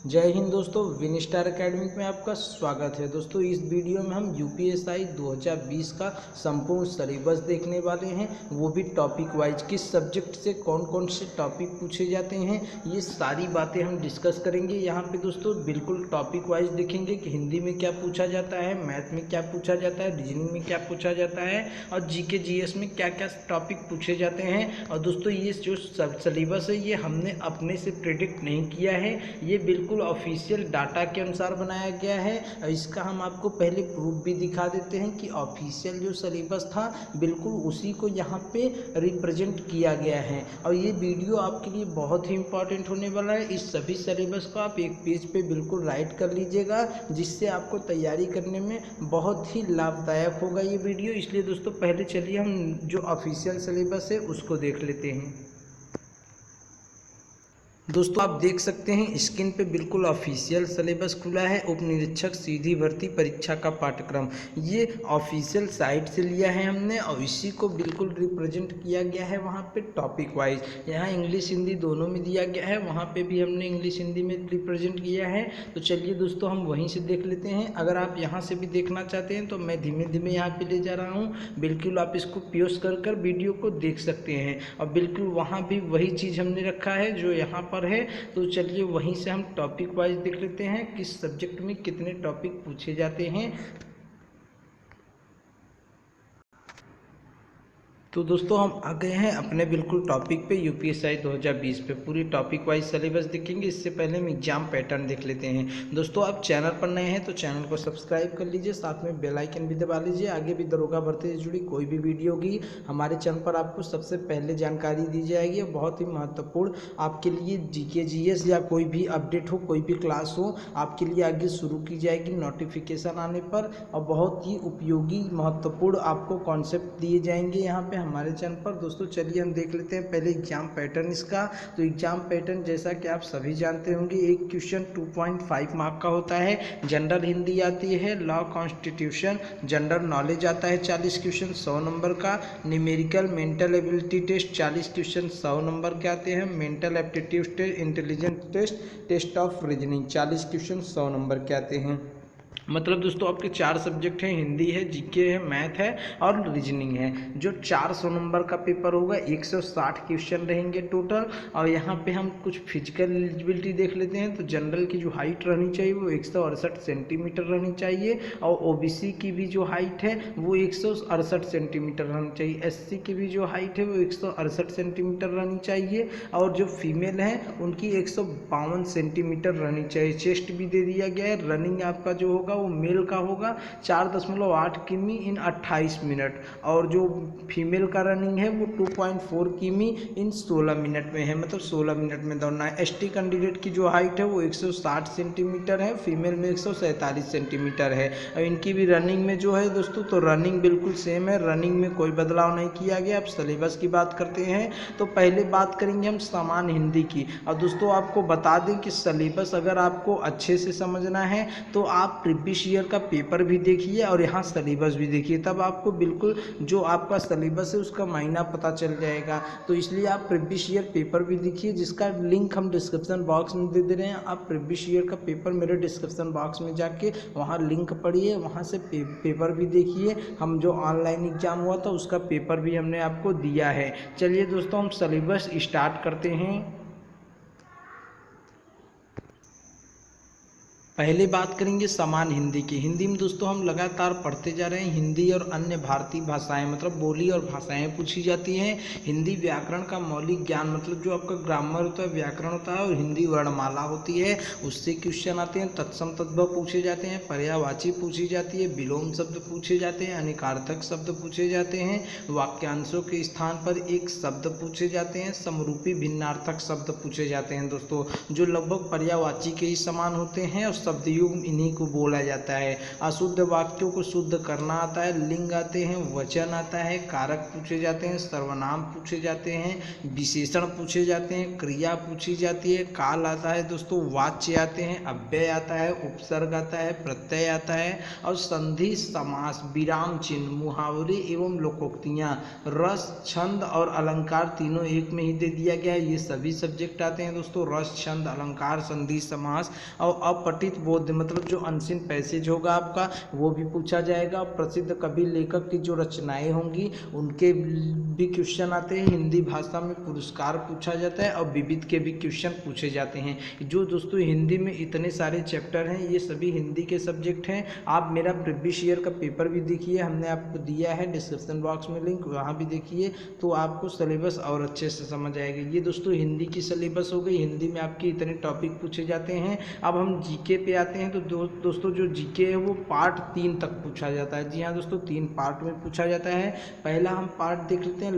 जय हिंद दोस्तों, विनस्टार एकेडमी में आपका स्वागत है। दोस्तों इस वीडियो में हम यूपीएसआई 2020 का संपूर्ण सिलेबस देखने वाले हैं, वो भी टॉपिक वाइज। किस सब्जेक्ट से कौन कौन से टॉपिक पूछे जाते हैं, ये सारी बातें हम डिस्कस करेंगे यहाँ पे। दोस्तों बिल्कुल टॉपिक वाइज देखेंगे कि हिंदी में क्या पूछा जाता है, मैथ में क्या पूछा जाता है, रीजनिंग में क्या पूछा जाता है और जीके जीएस में क्या क्या टॉपिक पूछे जाते हैं। और दोस्तों ये जो सिलेबस है ये हमने अपने से प्रेडिक्ट नहीं किया है, ये बिल्कुल ऑफिशियल डाटा के अनुसार बनाया गया है। और इसका हम आपको पहले प्रूफ भी दिखा देते हैं कि ऑफिशियल जो सिलेबस था बिल्कुल उसी को यहाँ पे रिप्रेजेंट किया गया है। और ये वीडियो आपके लिए बहुत ही इंपॉर्टेंट होने वाला है। इस सभी सिलेबस को आप एक पेज पे बिल्कुल राइट कर लीजिएगा, जिससे आपको तैयारी करने में बहुत ही लाभदायक होगा ये वीडियो। इसलिए दोस्तों पहले चलिए हम जो ऑफिशियल सिलेबस है उसको देख लेते हैं। दोस्तों आप देख सकते हैं स्क्रीन पे बिल्कुल ऑफिशियल सिलेबस खुला है। उप निरीक्षक सीधी भर्ती परीक्षा का पाठ्यक्रम, ये ऑफिशियल साइट से लिया है हमने और इसी को बिल्कुल रिप्रेजेंट किया गया है वहाँ पे टॉपिक वाइज। यहाँ इंग्लिश हिंदी दोनों में दिया गया है, वहाँ पे भी हमने इंग्लिश हिंदी में रिप्रेजेंट किया है। तो चलिए दोस्तों हम वहीं से देख लेते हैं। अगर आप यहाँ से भी देखना चाहते हैं तो मैं धीमे धीमे यहाँ पे ले जा रहा हूँ, बिल्कुल आप इसको पॉज कर वीडियो को देख सकते हैं। और बिल्कुल वहाँ भी वही चीज़ हमने रखा है जो यहाँ पर है। तो चलिए वहीं से हम टॉपिक वाइज देख लेते हैं किस सब्जेक्ट में कितने टॉपिक पूछे जाते हैं। तो दोस्तों हम आ गए हैं अपने बिल्कुल टॉपिक पे, यूपीएसआई 2020 पे पूरी टॉपिक वाइज सिलेबस देखेंगे। इससे पहले हम एग्जाम पैटर्न देख लेते हैं। दोस्तों आप चैनल पर नए हैं तो चैनल को सब्सक्राइब कर लीजिए, साथ में बेल आइकन भी दबा लीजिए। आगे भी दरोगा भर्ती से जुड़ी कोई भी वीडियो होगी हमारे चैनल पर आपको सबसे पहले जानकारी दी जाएगी। बहुत ही महत्वपूर्ण आपके लिए जीके जीएस या कोई भी अपडेट हो, कोई भी क्लास हो, आपके लिए आगे शुरू की जाएगी नोटिफिकेशन आने पर। और बहुत ही उपयोगी महत्वपूर्ण आपको कॉन्सेप्ट दिए जाएंगे यहाँ पे हमारे चैनल पर। दोस्तों चलिए हम देख लेते हैं पहले एग्जाम पैटर्न इसका। तो एग्जाम पैटर्न जैसा कि आप सभी जानते होंगे, एक क्वेश्चन 2.5 मार्क का होता है। जनरल हिंदी आती है, लॉ कॉन्स्टिट्यूशन, जनरल नॉलेज आता है 40 क्वेश्चन 100 नंबर का, numerical mental ability test 40 question 100 number के आते हैं, mental aptitude test, intelligence test, test of reasoning 40 question 100 number के आते हैं। मतलब दोस्तों आपके 4 सब्जेक्ट हैं, हिंदी है, जीके है, मैथ है और रीजनिंग है। जो 400 नंबर का पेपर होगा, 160 क्वेश्चन रहेंगे टोटल। और यहाँ पे हम कुछ फिजिकल एलिजिबिलिटी देख लेते हैं। तो जनरल की जो हाइट रहनी चाहिए वो 168 सेंटीमीटर रहनी चाहिए, और ओबीसी की भी जो हाइट है वो 168 सेंटीमीटर रहनी चाहिए, एससी की भी जो हाइट है वो 168 सेंटीमीटर रहनी चाहिए, और जो फीमेल है उनकी 152 सेंटीमीटर रहनी चाहिए। चेस्ट भी दे दिया गया है। रनिंग आपका जो होगा वो मेल का होगा 4.8 किमी इन 28 मिनट, और जो फीमेल का रनिंग है वो 2.4 किमी इन 16 मिनट में है, मतलब 16 मिनट में दौड़ना है। एसटी कैंडिडेट की जो हाइट है वो 160 सेंटीमीटर है, फीमेल में 147 सेंटीमीटर है। और इनकी भी रनिंग में जो है दोस्तों, तो रनिंग बिल्कुल सेम है, रनिंग में कोई बदलाव नहीं किया गया। अब सिलेबस की बात करते हैं तो पहले बात करेंगे हम सामान्य हिंदी की। और दोस्तों आपको बता दें कि सिलेबस अगर आपको अच्छे से समझना है तो आप प्रीवियस ईयर का पेपर भी देखिए और यहाँ सिलेबस भी देखिए, तब आपको बिल्कुल जो आपका सिलेबस है उसका मायना पता चल जाएगा। तो इसलिए आप प्रीवियस ईयर पेपर भी देखिए, जिसका लिंक हम डिस्क्रिप्शन बॉक्स में दे रहे हैं। आप प्रीवियस ईयर का पेपर मेरे डिस्क्रिप्शन बॉक्स में जाके वहाँ लिंक पढ़िए, वहाँ से पेपर भी देखिए। हम जो ऑनलाइन एग्जाम हुआ था उसका पेपर भी हमने आपको दिया है। चलिए दोस्तों हम सिलेबस स्टार्ट करते हैं। पहले बात करेंगे सामान्य हिंदी की। हिंदी में दोस्तों हम लगातार पढ़ते जा रहे हैं। हिंदी और अन्य भारतीय भाषाएं, मतलब बोली और भाषाएं पूछी जाती हैं। हिंदी व्याकरण का मौलिक ज्ञान, मतलब जो आपका ग्रामर होता है, व्याकरण होता है, और हिंदी वर्णमाला होती है, उससे क्वेश्चन आते हैं। तत्सम तद्भव पूछे जाते हैं, पर्यायवाची पूछी जाती है, विलोम शब्द पूछे जाते हैं, अनेकार्थक शब्द पूछे जाते हैं, वाक्यांशों के स्थान पर एक शब्द पूछे जाते हैं, समरूपी भिन्नार्थक शब्द पूछे जाते हैं दोस्तों, जो लगभग पर्यायवाची के ही समान होते हैं और शब्दयुग्म इन्हीं को बोला जाता है। अशुद्ध वाक्यों को शुद्ध करना आता है, लिंग आते हैं, वचन आता है, कारक पूछे जाते हैं, सर्वनाम पूछे जाते हैं, विशेषण पूछे जाते हैं, क्रिया पूछी जाती है, काल आता है दोस्तों, वाच्य आते हैं, अव्यय आता है, उपसर्ग आता है, प्रत्यय आता है और संधि, समास, विराम चिन्ह, मुहावरे एवं लोकोक्तियाँ, रस, छंद और अलंकार तीनों एक में ही दे दिया गया है। ये सभी सब्जेक्ट आते हैं दोस्तों, रस, छंद, अलंकार, संधि, समास और अपठित बोध मतलब जो अनसीन पैसेज होगा आपका वो भी पूछा जाएगा। प्रसिद्ध कवि लेखक की जो रचनाएं होंगी उनके भी क्वेश्चन आते हैं। हिंदी भाषा में पुरस्कार पूछा जाता है और विविध के भी क्वेश्चन पूछे जाते हैं। जो दोस्तों हिंदी में इतने सारे चैप्टर हैं ये सभी हिंदी के सब्जेक्ट हैं। आप मेरा प्रीवियस ईयर का पेपर भी देखिए, हमने आपको दिया है डिस्क्रिप्शन बॉक्स में लिंक, वहाँ भी देखिए तो आपको सिलेबस और अच्छे से समझ आएगा। ये दोस्तों हिंदी की सिलेबस हो गई, हिंदी में आपके इतने टॉपिक पूछे जाते हैं। अब हम जीके पे आते हैं तो दोस्तों जो जीके है वो पार्ट 3 तक पूछा जाता है। जी हाँ दोस्तों 3 पार्ट में पूछा जाता है। पहला हम पार्ट देख लेते हैं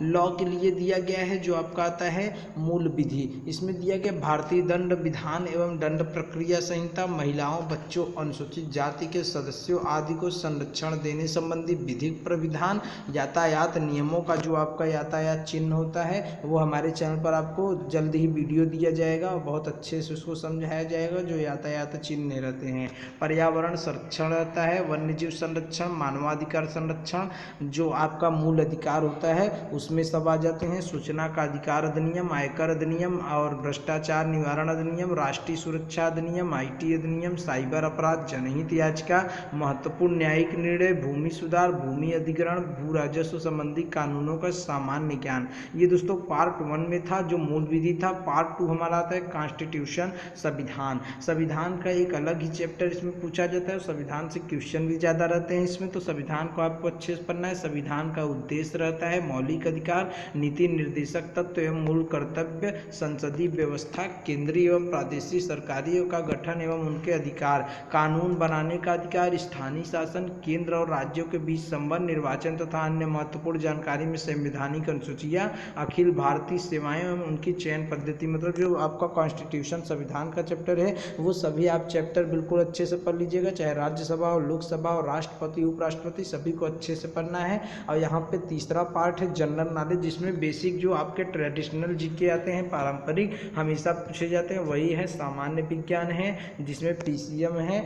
लॉ के लिए दिया गया है जो आपका आता है मूल विधि। इसमें दिया गया भारतीय दंड विधान एवं दंड प्रक्रिया संहिता, महिलाओं, बच्चों, अनुसूचित जाति के सदस्यों आदि को संरक्षण देने संबंधी विधिक प्रविधान, यातायात नियमों का जो आपका यातायात चिन्ह होता है वो हमारे चैनल पर आपको जल्द ही वीडियो दिया जाएगा और बहुत अच्छे से उसको समझाया जाएगा जो यातायात चिन्ह रहते हैं। पर्यावरण संरक्षण रहता है, वन्यजीव संरक्षण, मानवाधिकार संरक्षण जो आपका मूल अधिकार होता है उसमें सब आ जाते हैं। सूचना का अधिकार अधिनियम, आयकर अधिनियम और भ्रष्टाचार निवारण अधिनियम, राष्ट्रीय सुरक्षा अधिनियम, IT अधिनियम, साइबर अपराध, जनहित याचिका, महत्वपूर्ण न्यायिक निर्णय, भूमि सुधार, भूमि अधिग्रहण, भू राजस्व संबंधी कानूनों का सामान्य ज्ञान। ये दोस्तों पार्ट 1 में था जो मूल विधि था। पार्ट 2 हमारा आता है कॉन्स्टिट्यूशन, संविधान। संविधान का एक अलग ही चैप्टर इसमें पूछा जाता है, संविधान से क्वेश्चन भी ज़्यादा रहते हैं इसमें, तो संविधान को आपको अच्छे से पढ़ना है। संविधान का उद्देश्य रहता है मौलिक अधिकार, नीति निर्देशक तत्व एवं मूल कर्तव्य, संसदीय व्यवस्था, केंद्रीय एवं प्रादेशिक सरकारों का गठन एवं उनके अधिकार, कानून बनाने का अधिकार, स्थानीय शासन, केंद्र और राज्यों के बीच संबंध, निर्वाचन तथा अन्य महत्वपूर्ण जानकारी में संवैधानिक अनुसूचियाँ, अखिल भारतीय सेवाएं एवं उनकी चयन पद्धति। मतलब जो आपका कॉन्स्टिट्यूशन संविधान का चैप्टर है वो सभी आप चैप्टर बिल्कुल अच्छे से पढ़ लीजिएगा, चाहे राज्यसभा और लोकसभा और राष्ट्रपति उपराष्ट्रपति सभी को अच्छे से पढ़ना है। और यहाँ पे तीसरा पार्ट है जनरल नॉलेज, जिसमें बेसिक जो आपके ट्रेडिशनल जीके आते हैं, पारंपरिक हमेशा पूछे जाते हैं वही है। सामान्य विज्ञान है जिसमें PCM है,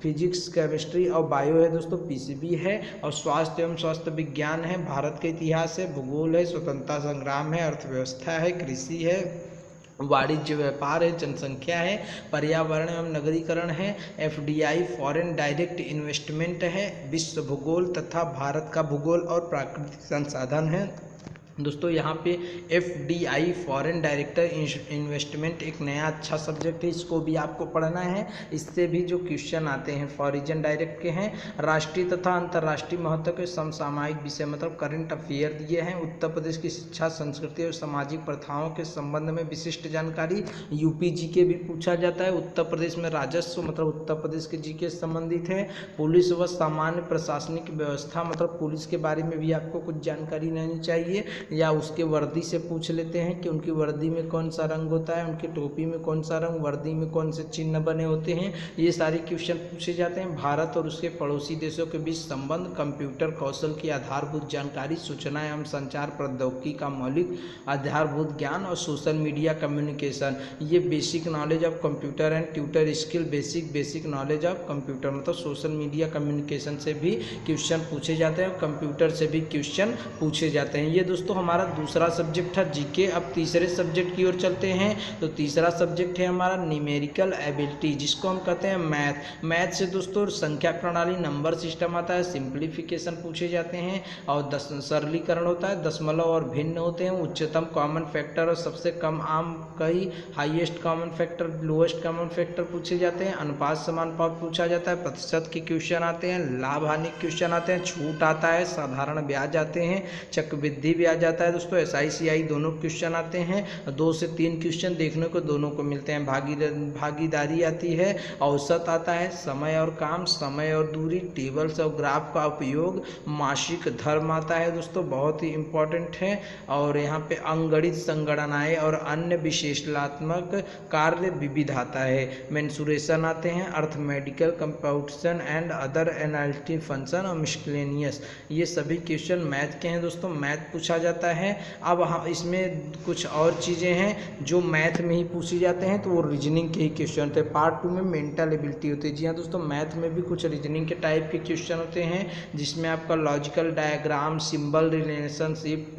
फिजिक्स, केमिस्ट्री और बायो है दोस्तों, PCB है। और स्वास्थ्य एवं स्वास्थ्य विज्ञान है, भारत के इतिहास है, भूगोल है, स्वतंत्रता संग्राम है, अर्थव्यवस्था है, कृषि है, वाणिज्य व्यापार है, जनसंख्या है, पर्यावरण एवं नगरीकरण है, FDI फॉरेन डायरेक्ट इन्वेस्टमेंट है, विश्व भूगोल तथा भारत का भूगोल और प्राकृतिक संसाधन है। दोस्तों यहाँ पे FDI फॉरेन डायरेक्टर इन्वेस्टमेंट एक नया अच्छा सब्जेक्ट है, इसको भी आपको पढ़ना है। इससे भी जो क्वेश्चन आते हैं फॉरेन डायरेक्ट के हैं। राष्ट्रीय तथा अंतर्राष्ट्रीय महत्व के समसामयिक विषय मतलब करंट अफेयर दिए हैं। उत्तर प्रदेश की शिक्षा, संस्कृति और सामाजिक प्रथाओं के संबंध में विशिष्ट जानकारी, UP GK भी पूछा जाता है। उत्तर प्रदेश में राजस्व मतलब उत्तर प्रदेश के GK से संबंधित है। पुलिस व सामान्य प्रशासनिक व्यवस्था मतलब पुलिस के बारे में भी आपको कुछ जानकारी रहनी चाहिए, या उसके वर्दी से पूछ लेते हैं कि उनकी वर्दी में कौन सा रंग होता है, उनकी टोपी में कौन सा रंग, वर्दी में कौन से चिन्ह बने होते हैं, ये सारे क्वेश्चन पूछे जाते हैं। भारत और उसके पड़ोसी देशों के बीच संबंध, कंप्यूटर कौशल की आधारभूत जानकारी, सूचना एवं संचार प्रौद्योगिकी का मौलिक आधारभूत ज्ञान और सोशल मीडिया कम्युनिकेशन, ये basic knowledge of computer and tutor skill, basic knowledge of computer मतलब सोशल मीडिया कम्युनिकेशन से भी क्वेश्चन पूछे जाते हैं, कंप्यूटर से भी क्वेश्चन पूछे जाते हैं। ये दोस्तों हमारा दूसरा सब्जेक्ट था जीके। अब तीसरे सब्जेक्ट की ओर चलते हैं। तो तीसरा सब्जेक्ट है हमारा न्यूमेरिकल एबिलिटी, जिसको हम कहते हैं मैथ। मैथ से दोस्तों संख्या प्रणाली, नंबर सिस्टम आता है, सिंप्लीफिकेशन पूछे जाते हैं और सरलीकरण होता है, दशमलव और भिन्न होते हैं, उच्चतम कॉमन फैक्टर और सबसे कम आम कई, highest common factor, lowest common factor पूछे जाते हैं, अनुपात समानुपात पूछा जाता है, प्रतिशत के क्वेश्चन आते हैं, लाभ हानि क्वेश्चन आते हैं, छूट आता है, साधारण ब्याज आते हैं, चक्रवृद्धि ब्याज जाता है दोस्तों। SI CI दोनों क्वेश्चन आते हैं, 2 से 3 क्वेश्चन देखने को दोनों को मिलते हैं। भागीदारी आती है, औसत आता है, समय और काम, समय और दूरी, टेबल्स और ग्राफ का उपयोग, मासिक धर्म आता है दोस्तों, बहुत ही इंपॉर्टेंट है। और यहाँ पे अंगणित संगणनाएं और अन्य विश्लेषणात्मक कार्य विविध आता है। मेंसुरेशन आते हैं, arithmetical, computation and other analytic function और मिसलेनियस। ये सभी क्वेश्चन मैथ के हैं दोस्तों, मैथ पूछा जाता है। अब हम इसमें कुछ और चीज़ें हैं जो मैथ में ही पूछी जाते हैं, तो वो रीजनिंग के ही क्वेश्चन थे। पार्ट 2 में मेंटल एबिलिटी होती है। जी हाँ दोस्तों, मैथ में भी कुछ रीजनिंग के टाइप के क्वेश्चन होते हैं, जिसमें आपका logical diagram, symbol relationship,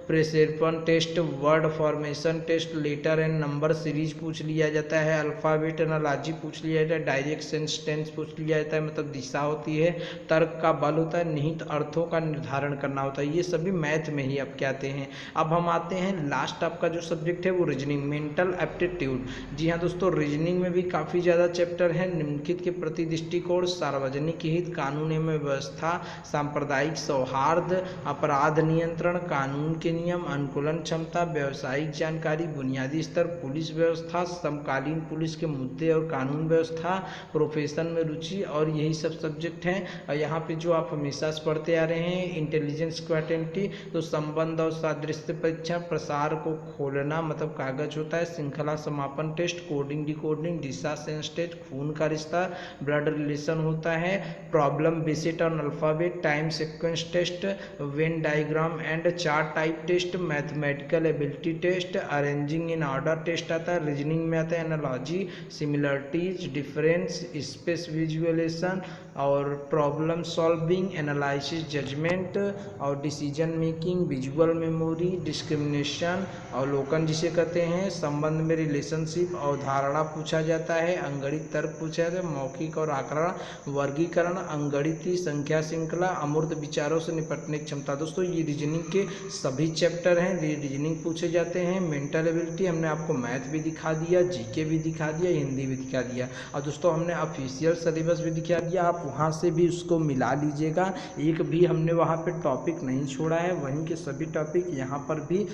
perception test, word formation test, letter and number series पूछ लिया जाता है, अल्फ़ाबेट एनालॉजी पूछ लिया जाता है, डायरेक्ट सेंटेंस पूछ लिया जाता है, मतलब दिशा होती है, तर्क का बल होता है, निहित अर्थों का निर्धारण करना होता है। ये सभी मैथ में ही आपके आते हैं। अब हम आते हैं लास्ट आपका जो सब्जेक्ट है वो रीजनिंग, मेंटल एप्टीट्यूड। जी हाँ दोस्तों, रीजनिंग में भी काफ़ी ज़्यादा चैप्टर हैं। निम्नलिखित के प्रति दृष्टिकोण, सार्वजनिक हित, कानून एवं व्यवस्था, सांप्रदायिक सौहार्द, अपराध नियंत्रण, कानून के नियम, अनुकूलन क्षमता, व्यावसायिक जानकारी, बुनियादी स्तर, पुलिस व्यवस्था, समकालीन पुलिस के मुद्दे और कानून व्यवस्था, प्रोफेशन में रुचि, और यही सब सब्जेक्ट हैं। और यहाँ पे जो आप हमेशा से पढ़ते आ रहे हैं, इंटेलिजेंस क्वांटिटी, तो संबंध और सादृश्य परीक्षण, प्रसार को खोलना मतलब कागज होता है, श्रृंखला समापन टेस्ट, कोडिंग डिकोडिंग, दिशा सेंस टेस्ट, खून का रिश्ता, ब्लड रिलेशन होता है, problem based on alphabet, time sequence test, Venn diagram and chart type test, mathematical ability test, arranging in order test आता है। रीजनिंग में आता है analogy, similarities, difference, space visualisation और प्रॉब्लम सॉल्विंग, एनालिसिस, जजमेंट और decision making, visual memory, discrimination, अवलोकन जिसे कहते हैं, संबंध में रिलेशनशिप, अवधारणा पूछा जाता है, अंगणित तर्क पूछा जाता है, मौखिक और आंकड़ा, वर्गीकरण, अंगणितीय संख्या श्रृंखला, अमूर्त विचारों से निपटने की क्षमता। दोस्तों ये रीजनिंग के सभी चैप्टर हैं, रीजनिंग पूछे जाते हैं। मेंटल एबिलिटी हमने आपको मैथ भी दिखा दिया, जीके भी दिखा दिया, हिंदी भी दिखा दिया, और दोस्तों हमने ऑफिशियल सिलेबस भी दिखा दिया, आप वहाँ से भी उसको मिला लीजिएगा। एक भी हमने वहाँ पे टॉपिक नहीं छोड़ा है, वहीं के सभी टॉपिक यहाँ पर भी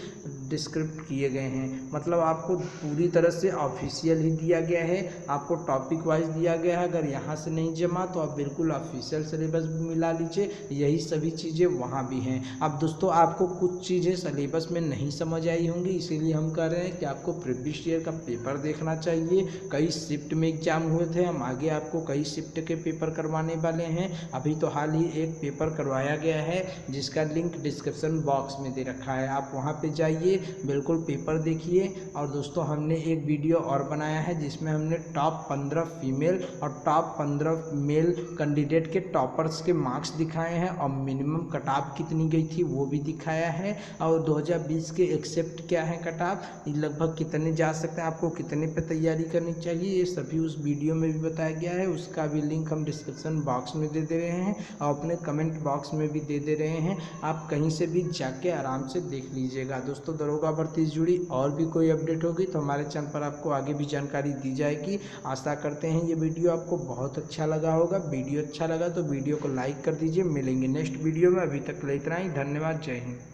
डिस्क्रिप्ट किए गए हैं। मतलब आपको पूरी तरह से ऑफिशियल ही दिया गया है, आपको टॉपिक वाइज दिया गया है। अगर यहाँ से नहीं जमा तो आप बिल्कुल ऑफिशियल सिलेबस भी मिला लीजिए, यही सभी चीज़ें वहाँ भी हैं। अब दोस्तों आपको कुछ चीज़ें सिलेबस में नहीं समझ आई होंगी, इसीलिए हम कह रहे हैं कि आपको प्रीवियस ईयर का पेपर देखना चाहिए। कई शिफ्ट में एग्जाम हुए थे, हम आगे आपको कई शिफ्ट के पेपर करवाने वाले हैं। अभी तो हाल ही एक पेपर करवाया गया है जिसका लिंक डिस्क्रिप्शन बॉक्स में दे रखा है, आप वहाँ पे जाइए, बिल्कुल पेपर देखिए। और दोस्तों हमने एक वीडियो और बनाया है जिसमें हमने टॉप 15 फीमेल और टॉप 15 मेल कैंडिडेट के टॉपर्स के मार्क्स दिखाए हैं, और मिनिमम कट ऑफ कितनी गई थी वो भी दिखाया है, और 2020 के एक्सेप्ट क्या है कट ऑफ, लगभग कितने जा सकते हैं, आपको कितने पे तैयारी करनी चाहिए, ये सभी उस वीडियो में भी बताया गया है। उसका भी लिंक हम डिस्क्रिप्शन बॉक्स में दे रहे हैं और अपने कमेंट बॉक्स में भी दे रहे हैं, आप कहीं से भी जाके आराम से देख लीजिएगा। दोस्तों दरोगा भर्ती से जुड़ी और भी कोई अपडेट होगी तो हमारे चैनल पर आपको आगे भी जानकारी दी जाएगी। आशा करते हैं ये वीडियो आपको बहुत अच्छा लगा होगा। वीडियो अच्छा लगा तो वीडियो को लाइक कर दीजिए। मिलेंगे नेक्स्ट वीडियो में, अभी तक इतना ही, धन्यवाद, जय हिंद।